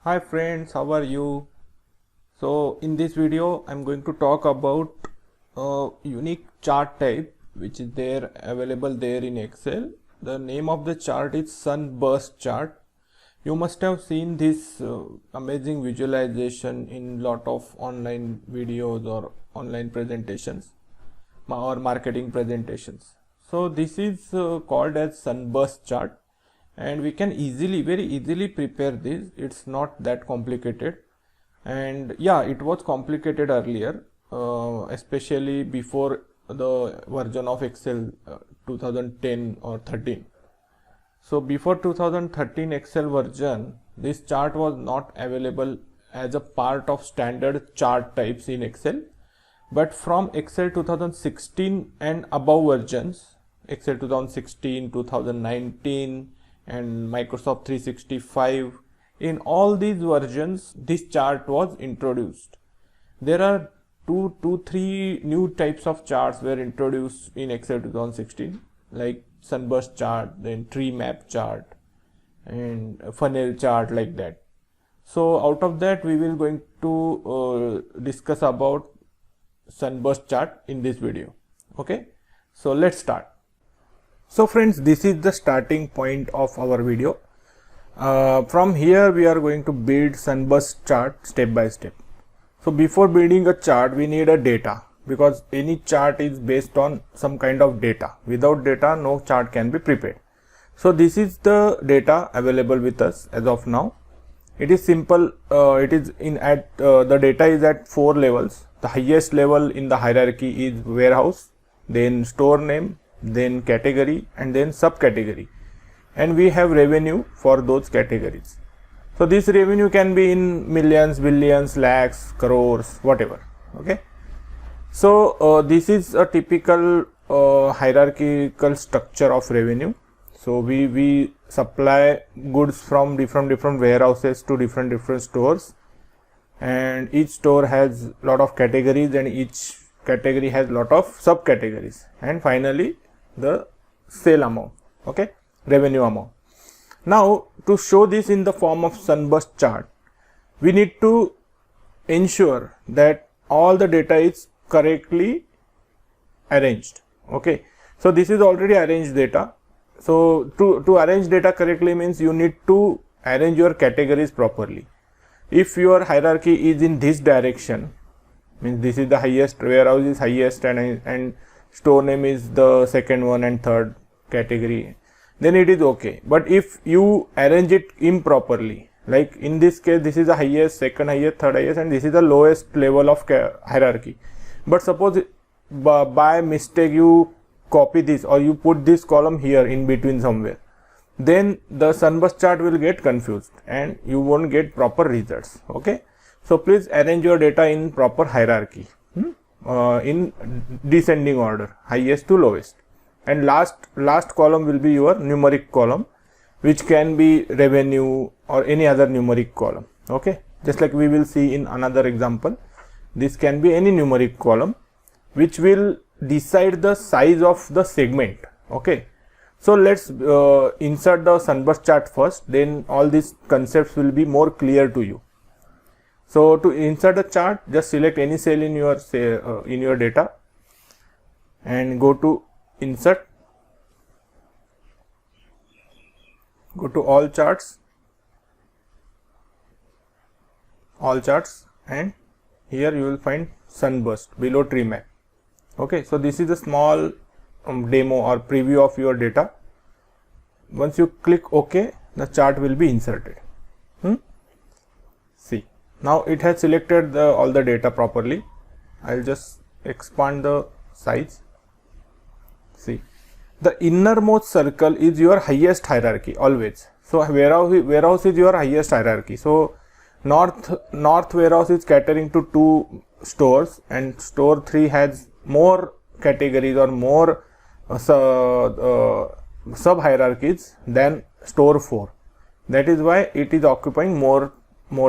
Hi friends, how are you? So in this video I'm going to talk about a unique chart type which is available there in Excel. The name of the chart is Sunburst chart. You must have seen this amazing visualization in lot of online videos or online presentations or marketing presentations. So this is called as Sunburst chart, and we can very easily prepare this. It's not that complicated, and yeah, it was complicated earlier, especially before the version of Excel 2010 or 13. So before 2013 Excel version, this chart was not available as a part of standard chart types in Excel. But from Excel 2016 and above versions, Excel 2016, 2019 and Microsoft 365, in all these versions this chart was introduced. There are three new types of charts were introduced in Excel 2016, like Sunburst chart, then tree map chart and funnel chart, like that. So out of that we will going to discuss about Sunburst chart in this video. Okay, so let's start. So friends, this is the starting point of our video. From here we are going to build Sunburst chart step by step. So before building a chart we need a data, because any chart is based on some kind of data. Without data no chart can be prepared. So this is the data available with us as of now. It is simple. The data is at 4 levels. The highest level in the hierarchy is warehouse, then store name, then category, and then subcategory. And we have revenue for those categories. So this revenue can be in millions, billions, lakhs, crores, whatever. Okay. So this is a typical hierarchical structure of revenue. So we supply goods from different warehouses to different stores, and each store has lot of categories, and each category has lot of subcategories, and finally the sale amount, okay, revenue amount. Now to show this in the form of Sunburst chart, we need to ensure that all the data is correctly arranged. Okay, so this is already arranged data. So to arrange data correctly means you need to arrange your categories properly. If your hierarchy is in this direction, means this is the highest, warehouse is highest, and store name is the second one and third category, then it is okay. But if you arrange it improperly, like in this case this is the highest, second highest, third highest, and this is the lowest level of hierarchy. But suppose by mistake you copy this or you put this column here in between somewhere, then the Sunburst chart will get confused and you won't get proper results. Okay, so please arrange your data in proper hierarchy, in descending order, highest to lowest, and last column will be your numeric column, which can be revenue or any other numeric column. Okay, just like we will see in another example, this can be any numeric column which will decide the size of the segment. Okay, so let's insert the Sunburst chart first, then all these concepts will be more clear to you. So to insert a chart, just select any cell in your data and go to insert, go to all charts, and here you will find Sunburst below tree map. Okay, so this is a small demo or preview of your data. Once you click OK, the chart will be inserted. See, now it has selected all the data properly. I'll just expand the size. See, the innermost circle is your highest hierarchy always. So warehouse is your highest hierarchy. So north warehouse is catering to 2 stores, and store 3 has more categories or more sub hierarchies than store 4. That is why it is occupying more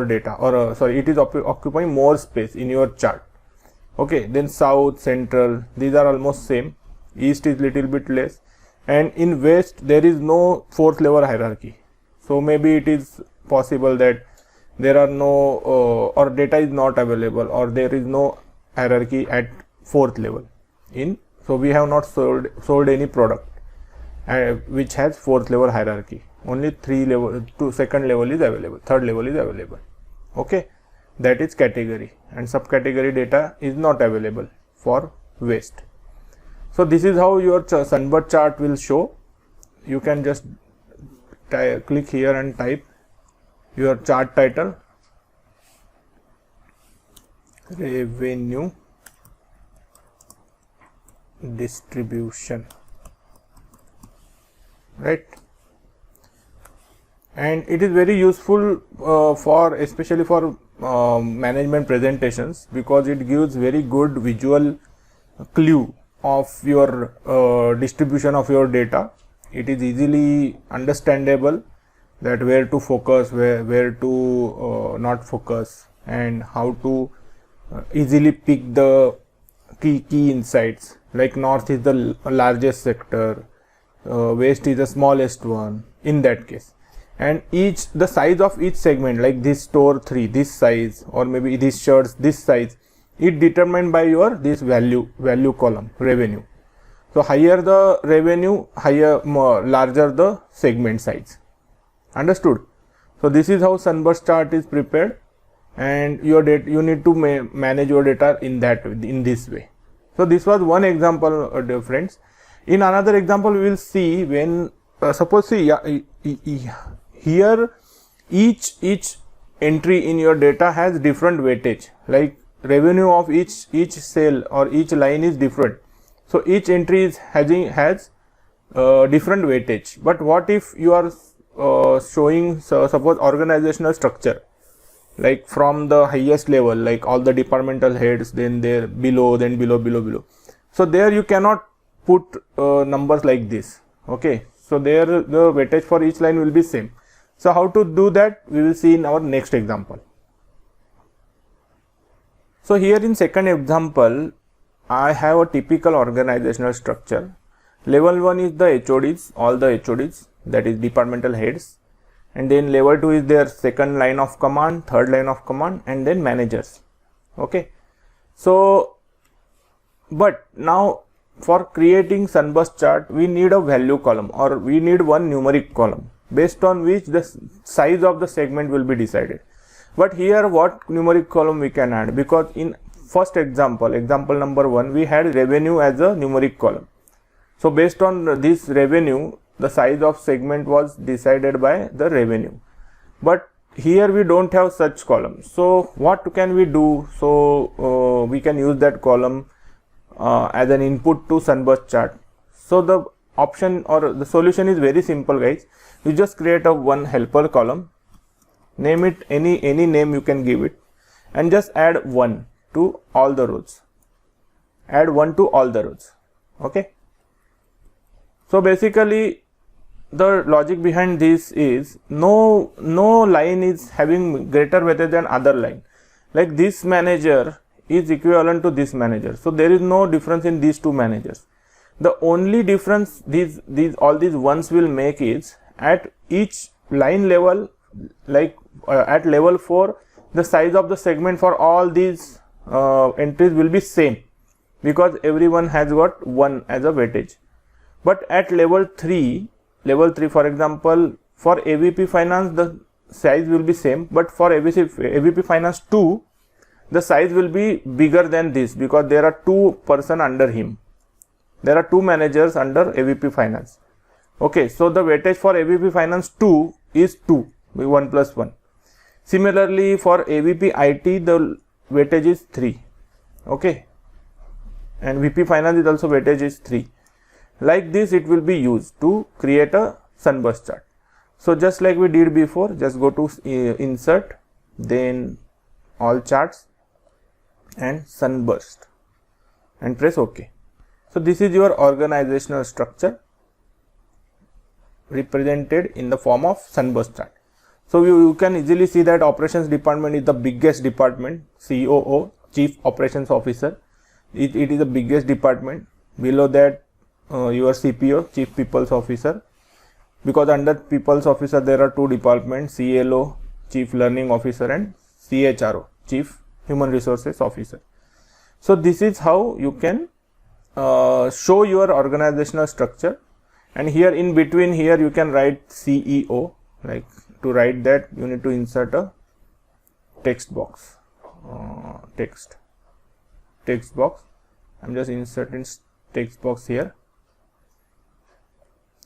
data, or it is occupying more space in your chart. Okay, then south, central, these are almost same. East is little bit less, and in west there is no 4th level hierarchy. So maybe it is possible that there are no or data is not available, or there is no hierarchy at 4th level in. So we have not sold any product which has 4th level hierarchy. Only 3 level to 2nd level is available, 3rd level is available. Okay, that is category, and subcategory data is not available for waste. So this is how your Sunburst chart will show. You can just click here and type your chart title, revenue distribution, right? And it is very useful for especially for management presentations, because it gives very good visual clue of your distribution of your data. It is easily understandable that where to focus, where to not focus, and how to easily pick the key insights. Like north is the largest sector, west is the smallest one in that case, and the size of each segment, like this store 3 this size, or maybe these shirts this size, it determined by your this value column, revenue. So higher the revenue, larger the segment size. Understood? So this is how Sunburst chart is prepared, and your data, you need to manage your data in this way. So this was one example, friends. In another example, we will see when suppose here each entry in your data has different weightage, like revenue of each cell or each line is different. So each entry has different weightage. But what if you are showing suppose organizational structure, like from the highest level, like all the departmental heads, then there below, then below. So there you cannot put numbers like this. Okay, so there the weightage for each line will be same. So how to do that, we will see in our next example. So here in second example, I have a typical organizational structure. Level 1 is the HODs, all the HODs, that is departmental heads, and then level 2 is their second line of command, third line of command, and then managers. Okay, so but now for creating Sunburst chart, we need a value column, or we need one numeric column based on which the size of the segment will be decided. But here what numeric column we can add, because in first example number 1, we had revenue as a numeric column. So based on this revenue, the size of segment was decided by the revenue. But here we don't have such column. So what can we do? So we can use that column as an input to Sunburst chart. So the option or the solution is very simple, guys. You just create a one helper column, name it any name you can give it, and just add 1 to all the rows. Add 1 to all the rows. Okay. So basically the logic behind this is no line is having greater weightage than other line. Like this manager is equivalent to this manager. So there is no difference in these two managers. The only difference all these ones will make is at each line level, like at level 4, the size of the segment for all these entries will be same, because everyone has got 1 as a weightage. But at level 3 for example, for AVP Finance the size will be same, but for AVP Finance 2 the size will be bigger than this, because there are 2 persons under him. There are 2 managers under AVP Finance. Okay, so the weightage for AVP Finance 2 is 2, 1 plus 1. Similarly for AVP IT the weightage is 3. Okay, and VP Finance is also weightage is 3. Like this it will be used to create a Sunburst chart. So just like we did before, just go to insert, then all charts and Sunburst and press OK. So this is your organizational structure represented in the form of Sunburst chart. So you can easily see that operations department is the biggest department, COO, Chief Operations Officer. It is the biggest department. Below that your CPO, Chief People's Officer, because under People's Officer there are 2 departments, CLO, Chief Learning Officer, and CHRO, Chief Human Resources Officer. So this is how you can show your organizational structure. And here in between, here you can write CEO. Like to write that, you need to insert a text box. Text box. I'm just inserting text box here,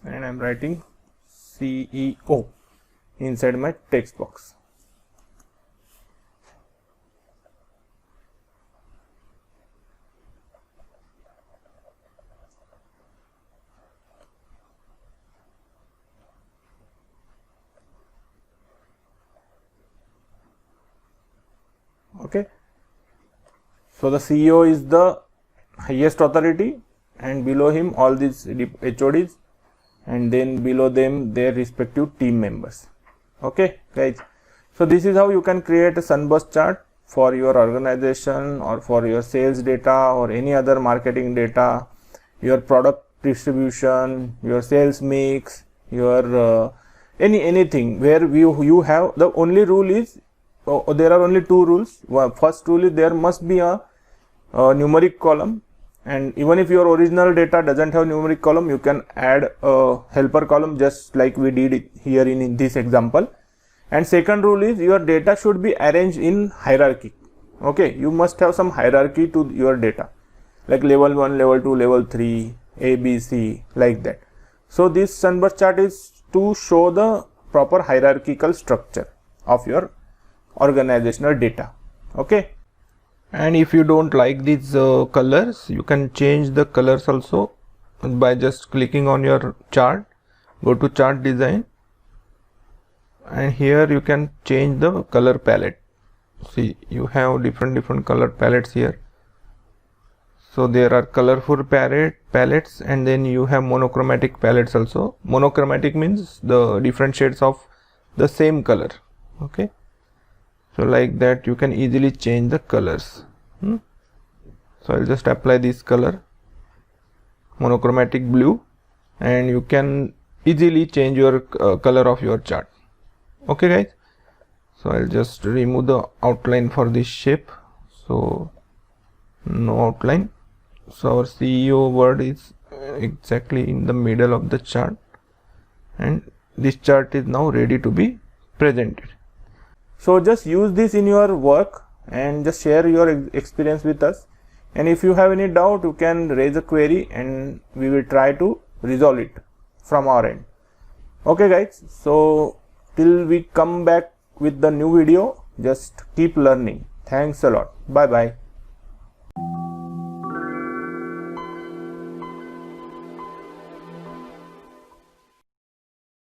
and I'm writing CEO inside my text box. Okay, so the CEO is the highest authority, and below him all these HODs, and then below them their respective team members. Okay guys, so this is how you can create a Sunburst chart for your organization, or for your sales data, or any other marketing data, your product distribution, your sales mix, your anything where you have. The only rule is, there are only two rules. First rule is there must be a numeric column, and even if your original data doesn't have numeric column, you can add a helper column, just like we did it here in this example. And second rule is your data should be arranged in hierarchy. Okay, you must have some hierarchy to your data, like level 1, level 2, level 3, A, B, C, like that. So this Sunburst chart is to show the proper hierarchical structure of your organizational data. Okay, and if you don't like these colors, you can change the colors also by just clicking on your chart. Go to chart design, and here you can change the color palette. See, you have different color palettes here. So there are colorful palettes, and then you have monochromatic palettes also. Monochromatic means the different shades of the same color. Okay, so like that you can easily change the colors. So I'll just apply this color, monochromatic blue, and you can easily change your color of your chart. Okay guys, so I'll just remove the outline for this shape. So no outline. So our CEO word is exactly in the middle of the chart, and this chart is now ready to be presented. So just use this in your work and just share your experience with us. And if you have any doubt, you can raise a query and we will try to resolve it from our end. Okay guys, so till we come back with the new video, just keep learning. Thanks a lot. Bye bye.